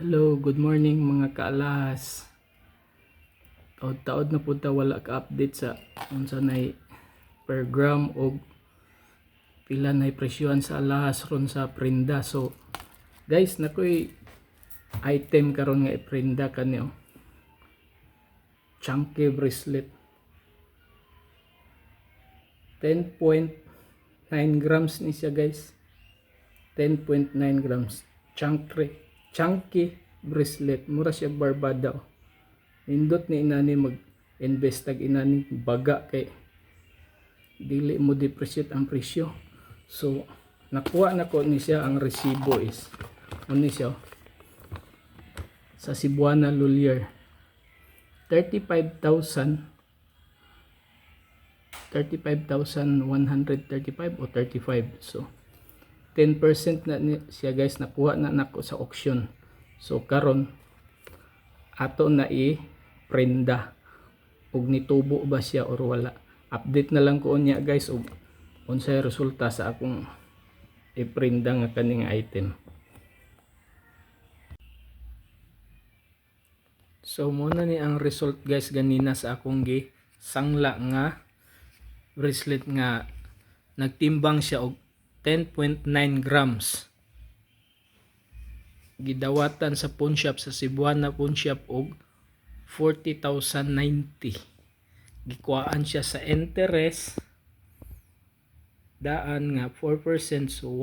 Hello, good morning mga kaalas. Taod-taod na punta wala ka update sa unsa nay per gram o pila nay presyohan sa alahas ron sa prenda. So guys, nakoy item karon nga iprenda kanyo. Chunky bracelet. 10.9 grams ni siya guys. 10.9 grams. Chunky bracelet. Mura siya barbada. Nindot ni inani mag-invest tag inani baga kay dili mo depreciate ang presyo. So nakuha na ko ni siya ang resibo is ano siya sa Cebuana Lulier 35,135 o 35. So 10% na siya guys, nakuha na nako sa auction. So karon ato na i-prenda ug nitubo ba siya or wala. Update na lang ko niya guys ug unsay resulta sa akong i-prenda nga kaning item. So muna ni ang result guys ganina sa akong sangla nga bracelet nga nagtimbang siya og 10.9 grams. Gidawatan sa pawn shop sa Cebuana pawn shop og 40,090. Gikuhaan siya sa interest daan nga 4%, so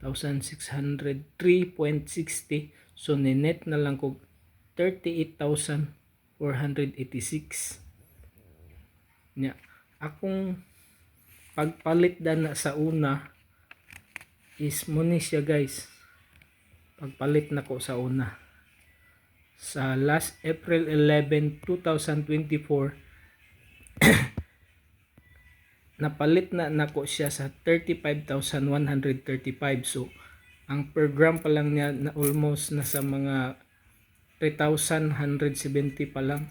1,603.60. So ninet na lang kog 38,486 nya. Akong pagpalit na sa una is muni siya guys. Pagpalit na ko sa una sa last April 11, 2024 napalit na nako siya sa 35,135. So ang per gram pa lang niya na almost nasa mga 3,170 pa lang.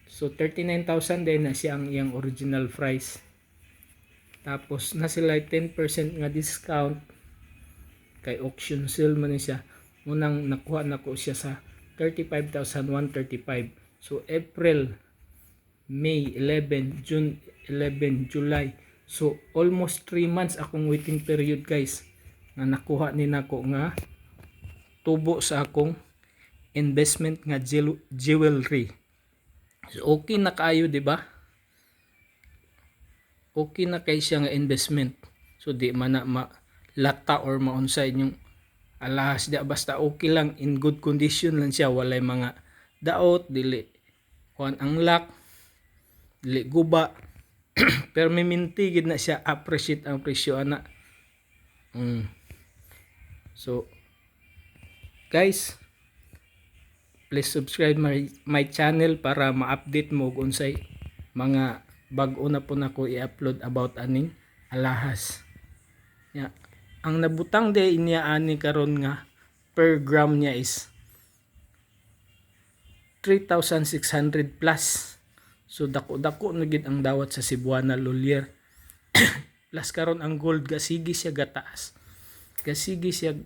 So 39,000 din na siya ang iyang original price. Tapos na sila 10% nga discount kay auction sale man siya. Munang nakuha nako siya sa 35,135. So April, May 11, June 11, July. So almost 3 months akong waiting period guys nga nakuha ni nako nga tubo sa akong investment nga jewelry. So okay na kayo, di ba? Okay na kay siya nga investment. So di man na malata or maunsay yung alahas dia, basta okay lang, in good condition lang siya, walay mga daot, dili kuan ang lock, dili guba. Pero may mintigid na siya, appreciate ang presyo ana. So guys, please subscribe my channel para ma-update mo kung unsay mga bag-o na po nako i-upload about aning alahas. Yeah. Ang nabutang day niya ani karon nga per gram niya is 3,600 plus. So dako-dako na gid ang dawat sa Cebuana Lulier. Plus karon ang gold gasigi siya gataas. Gasigi siya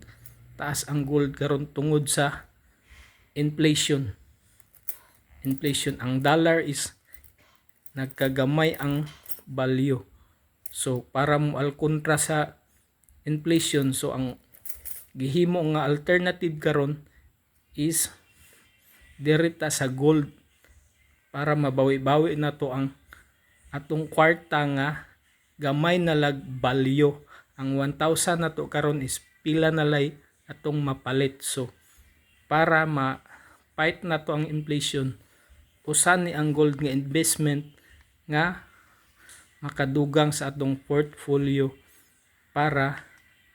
taas ang gold karon tungod sa inflation. Inflation, ang dollar is nagkagamay ang value. So para mo alkontra sa inflation, so ang gihimo nga alternative karon is direta sa gold para mabawi-bawi na to ang atong kwarta nga gamay na lag value. Ang 1,000 na to karon is pila na lay atong mapalit. So para ma-fight na to ang inflation, usan ni ang gold nga investment nga makadugang sa atong portfolio para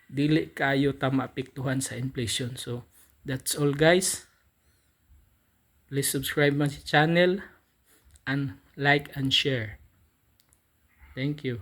dili kayo ta maapektuhan sa inflation. So that's all guys. Please subscribe my channel and like and share. Thank you.